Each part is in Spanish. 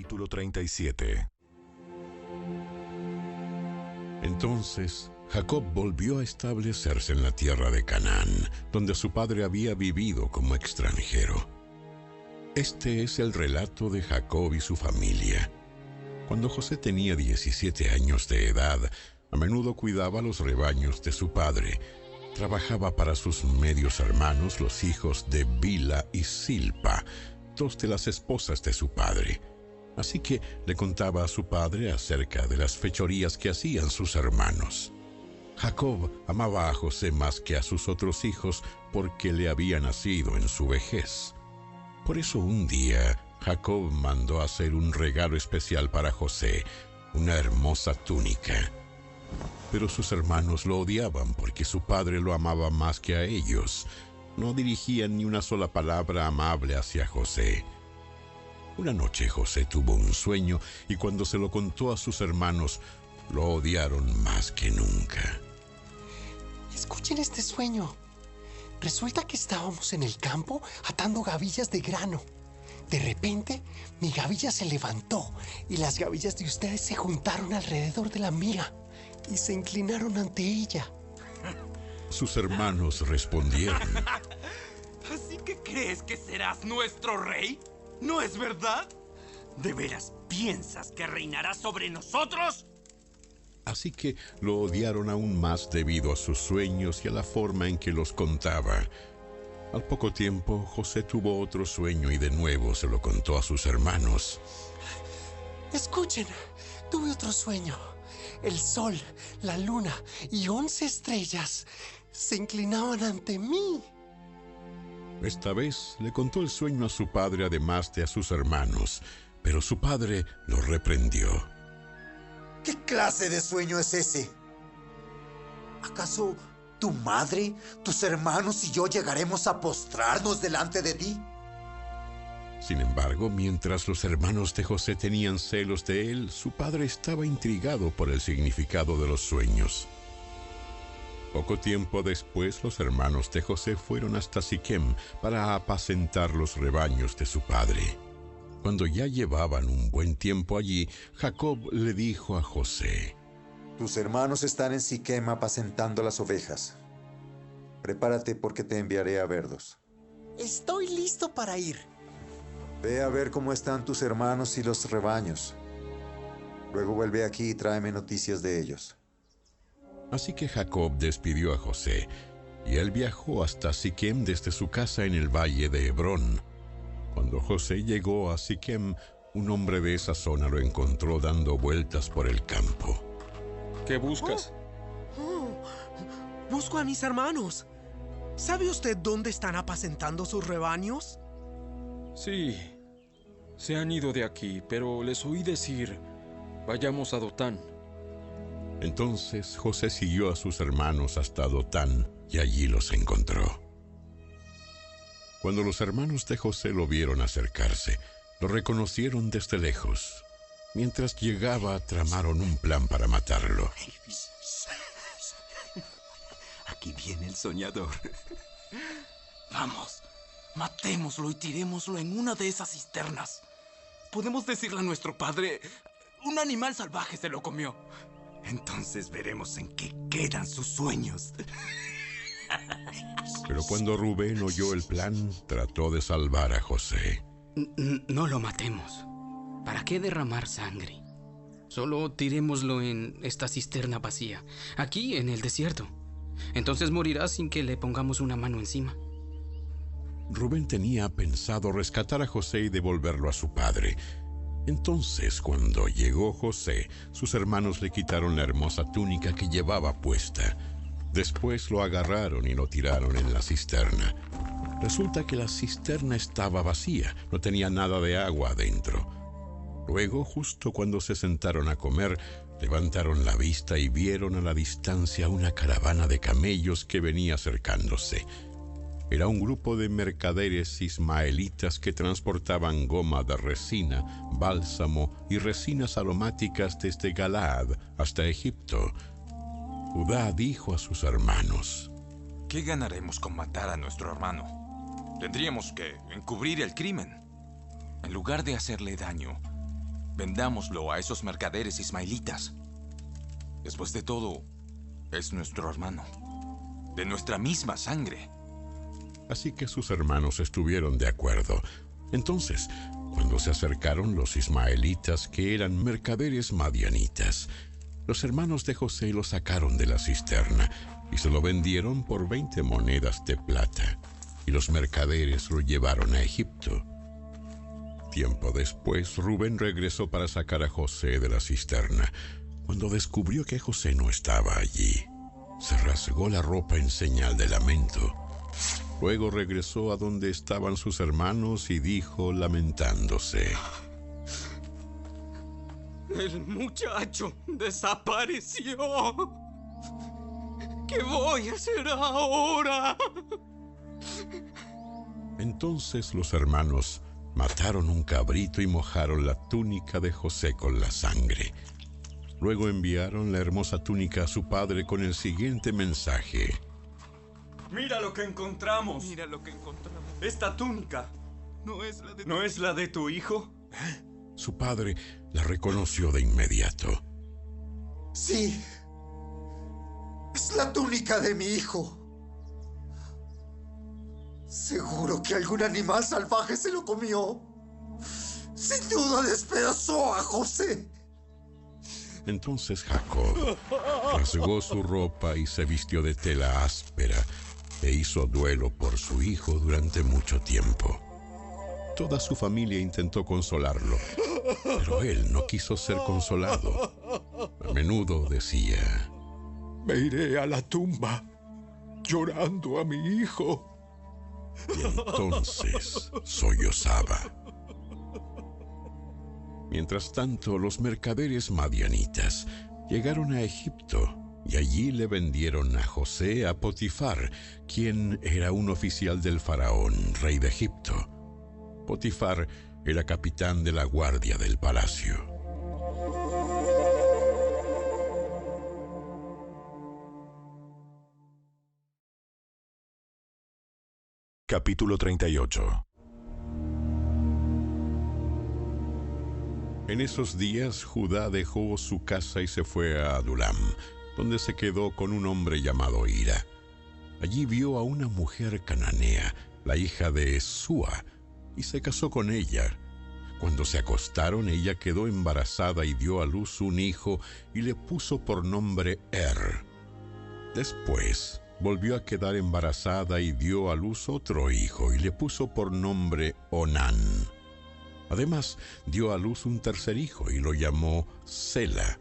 Capítulo 37. Entonces Jacob volvió a establecerse en la tierra de Canaán, donde su padre había vivido como extranjero. Este es el relato de Jacob y su familia. Cuando José tenía 17 años de edad, a menudo cuidaba los rebaños de su padre. Trabajaba para sus medios hermanos, los hijos de Bila y Silpa, dos de las esposas de su padre. Así que le contaba a su padre acerca de las fechorías que hacían sus hermanos. Jacob amaba a José más que a sus otros hijos porque le había nacido en su vejez. Por eso un día Jacob mandó hacer un regalo especial para José, una hermosa túnica. Pero sus hermanos lo odiaban porque su padre lo amaba más que a ellos. No dirigían ni una sola palabra amable hacia José. Una noche José tuvo un sueño y cuando se lo contó a sus hermanos, lo odiaron más que nunca. Escuchen este sueño. Resulta que estábamos en el campo atando gavillas de grano. De repente, mi gavilla se levantó y las gavillas de ustedes se juntaron alrededor de la mía y se inclinaron ante ella. Sus hermanos respondieron: ¿Así que crees que serás nuestro rey? ¿No es verdad? ¿De veras piensas que reinarás sobre nosotros? Así que lo odiaron aún más debido a sus sueños y a la forma en que los contaba. Al poco tiempo, José tuvo otro sueño y de nuevo se lo contó a sus hermanos. Escuchen, tuve otro sueño. El sol, la luna y 11 estrellas se inclinaban ante mí. Esta vez le contó el sueño a su padre además de a sus hermanos, pero su padre lo reprendió. ¿Qué clase de sueño es ese? ¿Acaso tu madre, tus hermanos y yo llegaremos a postrarnos delante de ti? Sin embargo, mientras los hermanos de José tenían celos de él, su padre estaba intrigado por el significado de los sueños. Poco tiempo después, los hermanos de José fueron hasta Siquem para apacentar los rebaños de su padre. Cuando ya llevaban un buen tiempo allí, Jacob le dijo a José: Tus hermanos están en Siquem apacentando las ovejas. Prepárate porque te enviaré a verlos. Estoy listo para ir. Ve a ver cómo están tus hermanos y los rebaños. Luego vuelve aquí y tráeme noticias de ellos. Así que Jacob despidió a José, y él viajó hasta Siquem desde su casa en el valle de Hebrón. Cuando José llegó a Siquem, un hombre de esa zona lo encontró dando vueltas por el campo. ¿Qué buscas? Busco a mis hermanos. ¿Sabe usted dónde están apacentando sus rebaños? Sí, se han ido de aquí, pero les oí decir, vayamos a Dotán. Entonces José siguió a sus hermanos hasta Dotán y allí los encontró. Cuando los hermanos de José lo vieron acercarse, lo reconocieron desde lejos. Mientras llegaba, tramaron un plan para matarlo. Aquí viene el soñador. Vamos, matémoslo y tirémoslo en una de esas cisternas. Podemos decirle a nuestro padre, un animal salvaje se lo comió. Entonces veremos en qué quedan sus sueños. Pero cuando Rubén oyó el plan, trató de salvar a José. No lo matemos. ¿Para qué derramar sangre? Solo tirémoslo en esta cisterna vacía, aquí en el desierto. Entonces morirá sin que le pongamos una mano encima. Rubén tenía pensado rescatar a José y devolverlo a su padre. Entonces, cuando llegó José, sus hermanos le quitaron la hermosa túnica que llevaba puesta. Después lo agarraron y lo tiraron en la cisterna. Resulta que la cisterna estaba vacía, no tenía nada de agua adentro. Luego, justo cuando se sentaron a comer, levantaron la vista y vieron a la distancia una caravana de camellos que venía acercándose. Era un grupo de mercaderes ismaelitas que transportaban goma de resina, bálsamo y resinas aromáticas desde Galaad hasta Egipto. Judá dijo a sus hermanos: ¿Qué ganaremos con matar a nuestro hermano? Tendríamos que encubrir el crimen. En lugar de hacerle daño, vendámoslo a esos mercaderes ismaelitas. Después de todo, es nuestro hermano, de nuestra misma sangre. Así que sus hermanos estuvieron de acuerdo. Entonces, cuando se acercaron los ismaelitas, que eran mercaderes madianitas, los hermanos de José lo sacaron de la cisterna y se lo vendieron por 20 monedas de plata, y los mercaderes lo llevaron a Egipto. Tiempo después, Rubén regresó para sacar a José de la cisterna. Cuando descubrió que José no estaba allí, se rasgó la ropa en señal de lamento. Luego regresó a donde estaban sus hermanos y dijo, lamentándose: El muchacho desapareció. ¿Qué voy a hacer ahora? Entonces los hermanos mataron un cabrito y mojaron la túnica de José con la sangre. Luego enviaron la hermosa túnica a su padre con el siguiente mensaje: Mira lo que encontramos. Mira lo que encontramos. Esta túnica. ¿No es la de ¿No es la de tu hijo? Su padre la reconoció de inmediato. Sí. Es la túnica de mi hijo. Seguro que algún animal salvaje se lo comió. Sin duda despedazó a José. Entonces Jacob rasgó su ropa y se vistió de tela áspera e hizo duelo por su hijo durante mucho tiempo. Toda su familia intentó consolarlo, pero él no quiso ser consolado. A menudo decía: Me iré a la tumba llorando a mi hijo. Y entonces sollozaba. Mientras tanto, los mercaderes madianitas llegaron a Egipto y allí le vendieron a José a Potifar, quien era un oficial del faraón, rey de Egipto. Potifar era capitán de la guardia del palacio. Capítulo 38. En esos días, Judá dejó su casa y se fue a Adulam, donde se quedó con un hombre llamado Hira. Allí vio a una mujer cananea, la hija de Súa, y se casó con ella. Cuando se acostaron, ella quedó embarazada y dio a luz un hijo y le puso por nombre Después volvió a quedar embarazada y dio a luz otro hijo y le puso por nombre Onán. Además, dio a luz un tercer hijo y lo llamó Sela.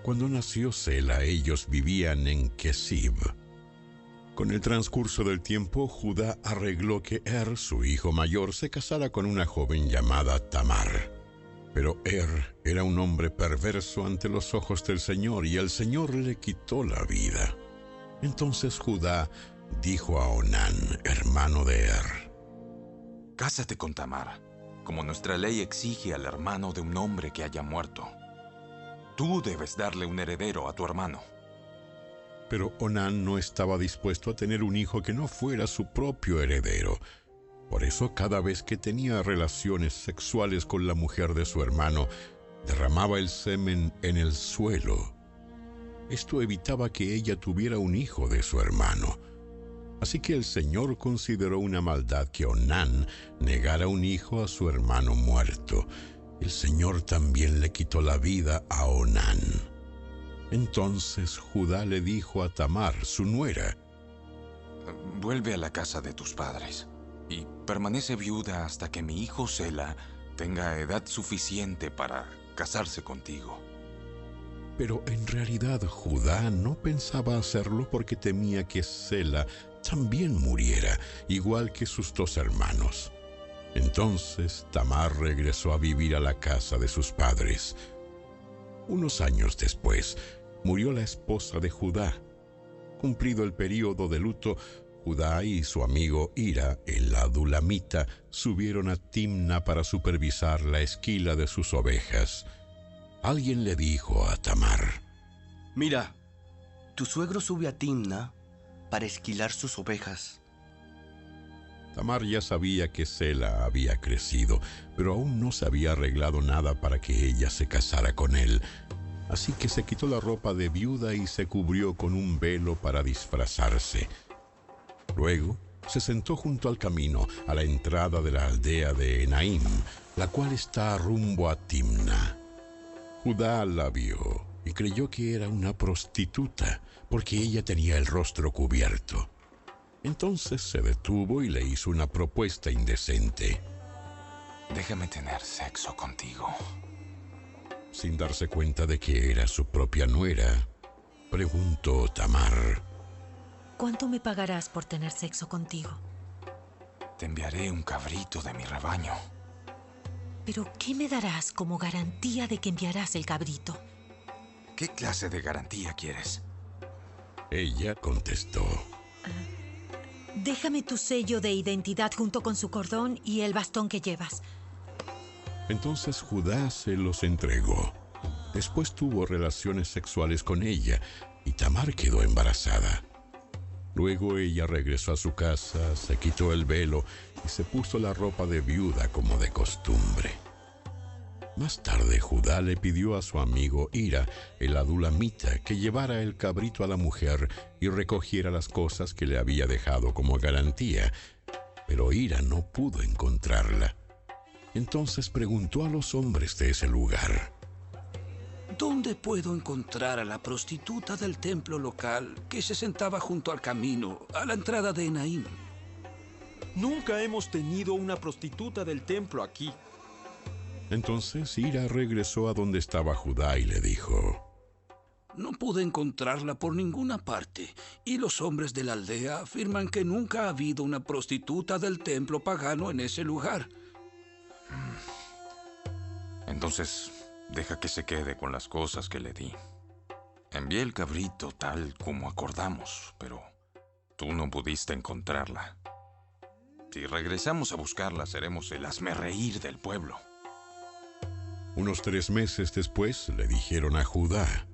Cuando nació Sela, ellos vivían en Kesib. Con el transcurso del tiempo, Judá arregló que su hijo mayor, se casara con una joven llamada Tamar. Pero era un hombre perverso ante los ojos del Señor, y el Señor le quitó la vida. Entonces Judá dijo a Onán, hermano de Cásate con Tamar, como nuestra ley exige al hermano de un hombre que haya muerto. Tú debes darle un heredero a tu hermano. Pero Onán no estaba dispuesto a tener un hijo que no fuera su propio heredero. Por eso, cada vez que tenía relaciones sexuales con la mujer de su hermano, derramaba el semen en el suelo. Esto evitaba que ella tuviera un hijo de su hermano. Así que el Señor consideró una maldad que Onán negara un hijo a su hermano muerto. El Señor también le quitó la vida a Onán. Entonces Judá le dijo a Tamar, su nuera: Vuelve a la casa de tus padres y permanece viuda hasta que mi hijo Sela tenga edad suficiente para casarse contigo. Pero en realidad Judá no pensaba hacerlo porque temía que Sela también muriera, igual que sus dos hermanos. Entonces Tamar regresó a vivir a la casa de sus padres. Unos años después, murió la esposa de Judá. Cumplido el período de luto, Judá y su amigo Hira, el adulamita, subieron a Timna para supervisar la esquila de sus ovejas. Alguien le dijo a Tamar: Mira, tu suegro sube a Timna para esquilar sus ovejas. Tamar ya sabía que Sela había crecido, pero aún no se había arreglado nada para que ella se casara con él. Así que se quitó la ropa de viuda y se cubrió con un velo para disfrazarse. Luego se sentó junto al camino, a la entrada de la aldea de Enaim, la cual está rumbo a Timna. Judá la vio y creyó que era una prostituta, porque ella tenía el rostro cubierto. Entonces se detuvo y le hizo una propuesta indecente. Déjame tener sexo contigo. Sin darse cuenta de que era su propia nuera, preguntó Tamar. ¿Cuánto me pagarás por tener sexo contigo? Te enviaré un cabrito de mi rebaño. ¿Pero qué me darás como garantía de que enviarás el cabrito? ¿Qué clase de garantía quieres? Ella contestó. Déjame tu sello de identidad junto con su cordón y el bastón que llevas. Entonces Judá se los entregó. Después tuvo relaciones sexuales con ella y Tamar quedó embarazada. Luego ella regresó a su casa, se quitó el velo y se puso la ropa de viuda como de costumbre. Más tarde Judá le pidió a su amigo Hira, el adulamita, que llevara el cabrito a la mujer y recogiera las cosas que le había dejado como garantía, pero Hira no pudo encontrarla. Entonces preguntó a los hombres de ese lugar. ¿Dónde puedo encontrar a la prostituta del templo local que se sentaba junto al camino, a la entrada de Enaim? Nunca hemos tenido una prostituta del templo aquí. Entonces Hira regresó a donde estaba Judá y le dijo: No pude encontrarla por ninguna parte, y los hombres de la aldea afirman que nunca ha habido una prostituta del templo pagano en ese lugar. Entonces, deja que se quede con las cosas que le di. Envié el cabrito tal como acordamos, pero tú no pudiste encontrarla. Si regresamos a buscarla, seremos el hazmerreír del pueblo. Unos 3 meses después le dijeron a Judá: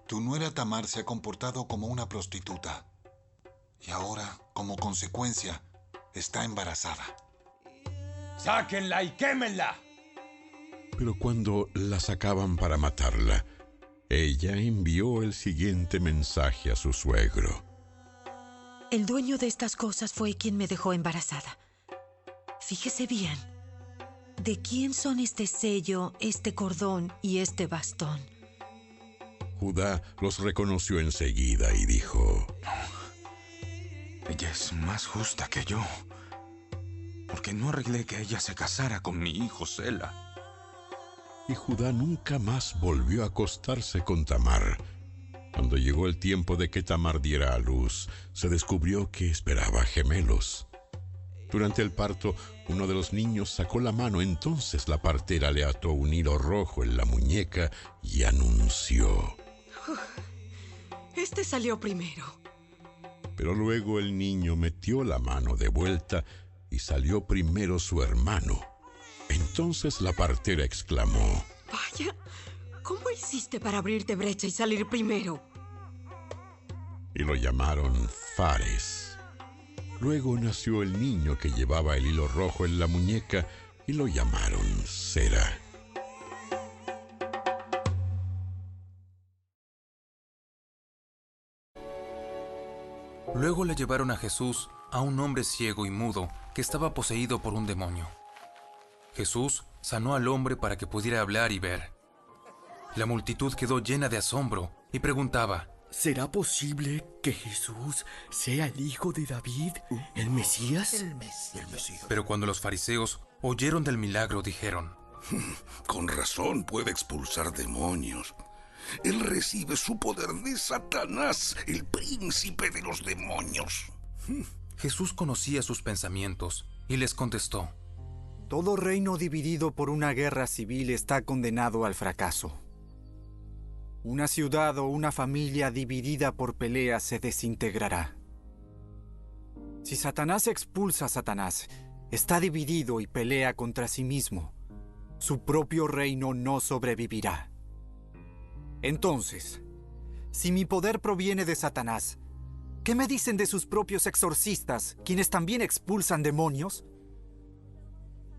Tu nuera Tamar se ha comportado como una prostituta y ahora, como consecuencia, está embarazada. ¡Sáquenla y quémenla! Pero cuando la sacaban para matarla, ella envió el siguiente mensaje a su suegro: El dueño de estas cosas fue quien me dejó embarazada. Fíjese bien. ¿De quién son este sello, este cordón y este bastón? Judá los reconoció enseguida y dijo: Ella es más justa que yo, porque no arreglé que ella se casara con mi hijo Sela. Y Judá nunca más volvió a acostarse con Tamar. Cuando llegó el tiempo de que Tamar diera a luz, se descubrió que esperaba gemelos. Durante el parto, uno de los niños sacó la mano, entonces la partera le ató un hilo rojo en la muñeca y anunció: Este salió primero. Pero luego el niño metió la mano de vuelta y salió primero su hermano. Entonces la partera exclamó: Vaya, ¿cómo hiciste para abrirte brecha y salir primero? Y lo llamaron Fares. Luego nació el niño que llevaba el hilo rojo en la muñeca y lo llamaron Sera. Luego le llevaron a Jesús a un hombre ciego y mudo que estaba poseído por un demonio. Jesús sanó al hombre para que pudiera hablar y ver. La multitud quedó llena de asombro y preguntaba: ¿Será posible que Jesús sea el hijo de David, el Mesías? El Mesías. Pero cuando los fariseos oyeron del milagro, dijeron: Con razón puede expulsar demonios. Él recibe su poder de Satanás, el príncipe de los demonios. Jesús conocía sus pensamientos y les contestó: Todo reino dividido por una guerra civil está condenado al fracaso. Una ciudad o una familia dividida por peleas se desintegrará. Si Satanás expulsa a Satanás, está dividido y pelea contra sí mismo. Su propio reino no sobrevivirá. Entonces, si mi poder proviene de Satanás, ¿Qué me dicen de sus propios exorcistas, quienes también expulsan demonios?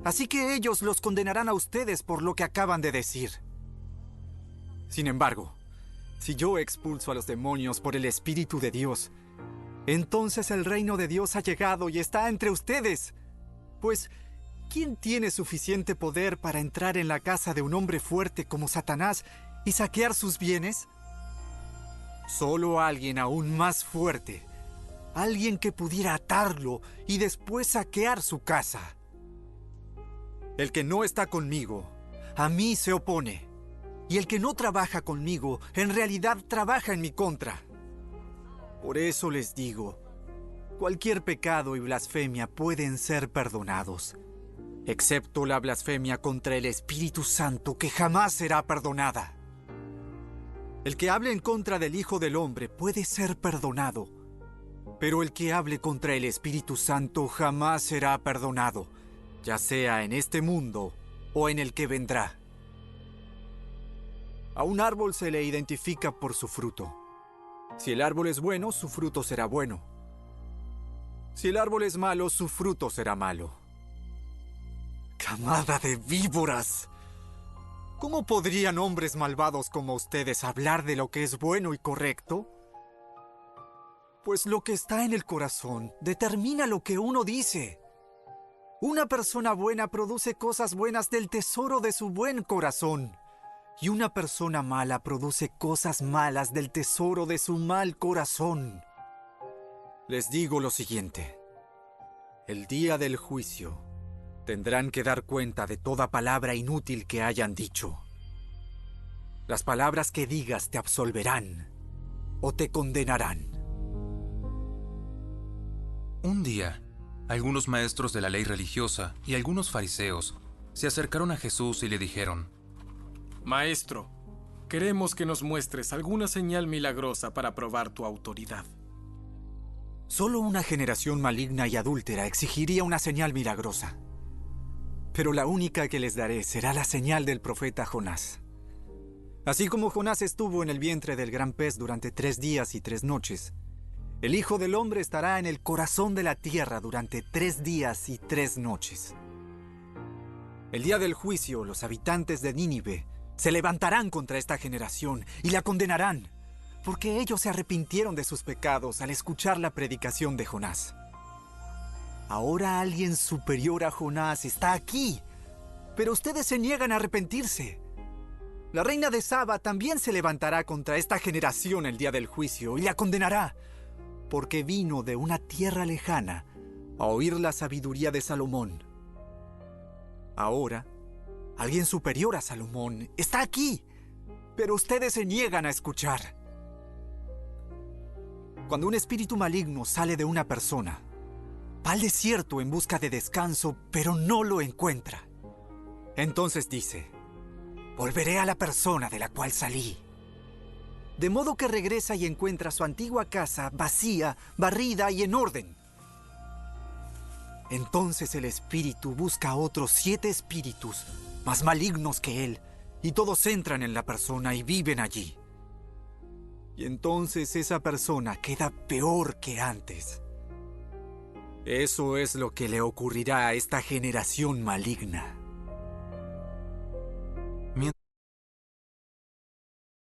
Así que ellos los condenarán a ustedes por lo que acaban de decir. Sin embargo, si yo expulso a los demonios por el Espíritu de Dios, entonces el reino de Dios ha llegado y está entre ustedes. Pues, ¿quién tiene suficiente poder para entrar en la casa de un hombre fuerte como Satanás y saquear sus bienes? Solo alguien aún más fuerte. Alguien que pudiera atarlo y después saquear su casa. El que no está conmigo, a mí se opone. Y el que no trabaja conmigo, en realidad trabaja en mi contra. Por eso les digo, cualquier pecado y blasfemia pueden ser perdonados, excepto la blasfemia contra el Espíritu Santo, que jamás será perdonada. El que hable en contra del Hijo del Hombre puede ser perdonado, pero el que hable contra el Espíritu Santo jamás será perdonado, ya sea en este mundo o en el que vendrá. A un árbol se le identifica por su fruto. Si el árbol es bueno, su fruto será bueno. Si el árbol es malo, su fruto será malo. ¡Camada de víboras! ¿Cómo podrían hombres malvados como ustedes hablar de lo que es bueno y correcto? Pues lo que está en el corazón determina lo que uno dice. Una persona buena produce cosas buenas del tesoro de su buen corazón. Y una persona mala produce cosas malas del tesoro de su mal corazón. Les digo lo siguiente. El día del juicio tendrán que dar cuenta de toda palabra inútil que hayan dicho. Las palabras que digas te absolverán o te condenarán. Un día, algunos maestros de la ley religiosa y algunos fariseos se acercaron a Jesús y le dijeron: Maestro, queremos que nos muestres alguna señal milagrosa para probar tu autoridad. Solo una generación maligna y adúltera exigiría una señal milagrosa. Pero la única que les daré será la señal del profeta Jonás. Así como Jonás estuvo en el vientre del gran pez durante 3 días y 3 noches, el Hijo del Hombre estará en el corazón de la tierra durante 3 días y 3 noches. El día del juicio, los habitantes de Nínive se levantarán contra esta generación y la condenarán, porque ellos se arrepintieron de sus pecados al escuchar la predicación de Jonás. Ahora alguien superior a Jonás está aquí, pero ustedes se niegan a arrepentirse. La reina de Saba también se levantará contra esta generación el día del juicio y la condenará, porque vino de una tierra lejana a oír la sabiduría de Salomón. Ahora, alguien superior a Salomón está aquí, pero ustedes se niegan a escuchar. Cuando un espíritu maligno sale de una persona, va al desierto en busca de descanso, pero no lo encuentra. Entonces dice: volveré a la persona de la cual salí. De modo que regresa y encuentra su antigua casa vacía, barrida y en orden. Entonces el espíritu busca a otros 7 espíritus más malignos que él, y todos entran en la persona y viven allí. Y entonces esa persona queda peor que antes. Eso es lo que le ocurrirá a esta generación maligna.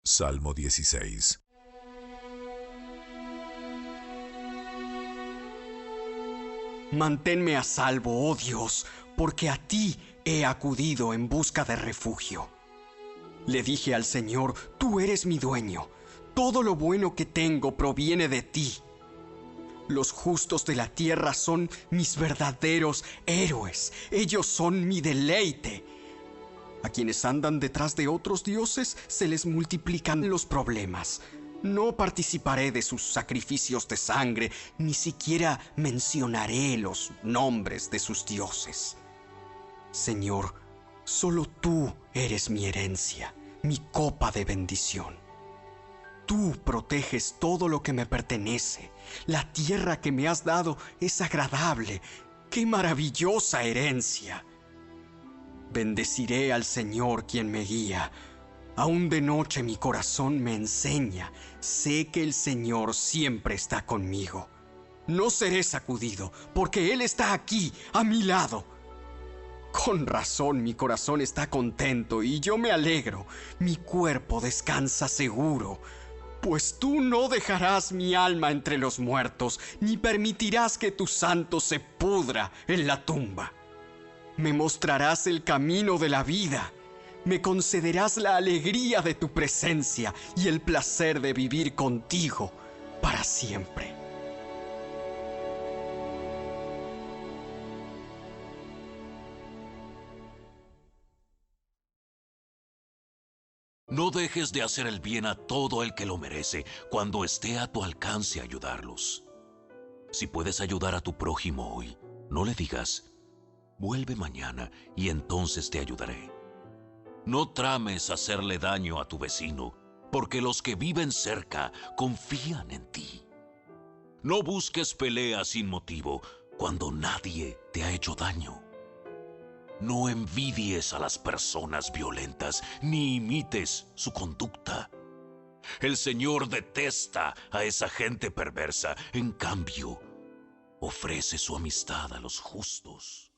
Salmo 16. Manténme a salvo, oh Dios, porque a ti he acudido en busca de refugio. Le dije al Señor: tú eres mi dueño. Todo lo bueno que tengo proviene de ti. Los justos de la tierra son mis verdaderos héroes. Ellos son mi deleite. A quienes andan detrás de otros dioses se les multiplican los problemas. No participaré de sus sacrificios de sangre, ni siquiera mencionaré los nombres de sus dioses. Señor, solo tú eres mi herencia, mi copa de bendición. Tú proteges todo lo que me pertenece. La tierra que me has dado es agradable. ¡Qué maravillosa herencia! Bendeciré al Señor quien me guía. Aún de noche mi corazón me enseña. Sé que el Señor siempre está conmigo. No seré sacudido, porque Él está aquí, a mi lado. Con razón mi corazón está contento y yo me alegro. Mi cuerpo descansa seguro, pues tú no dejarás mi alma entre los muertos, ni permitirás que tu santo se pudra en la tumba. Me mostrarás el camino de la vida. Me concederás la alegría de tu presencia y el placer de vivir contigo para siempre. No dejes de hacer el bien a todo el que lo merece cuando esté a tu alcance ayudarlos. Si puedes ayudar a tu prójimo hoy, no le digas, vuelve mañana y entonces te ayudaré. No trames hacerle daño a tu vecino, porque los que viven cerca confían en ti. No busques peleas sin motivo cuando nadie te ha hecho daño. No envidies a las personas violentas, ni imites su conducta. El Señor detesta a esa gente perversa. En cambio, ofrece su amistad a los justos.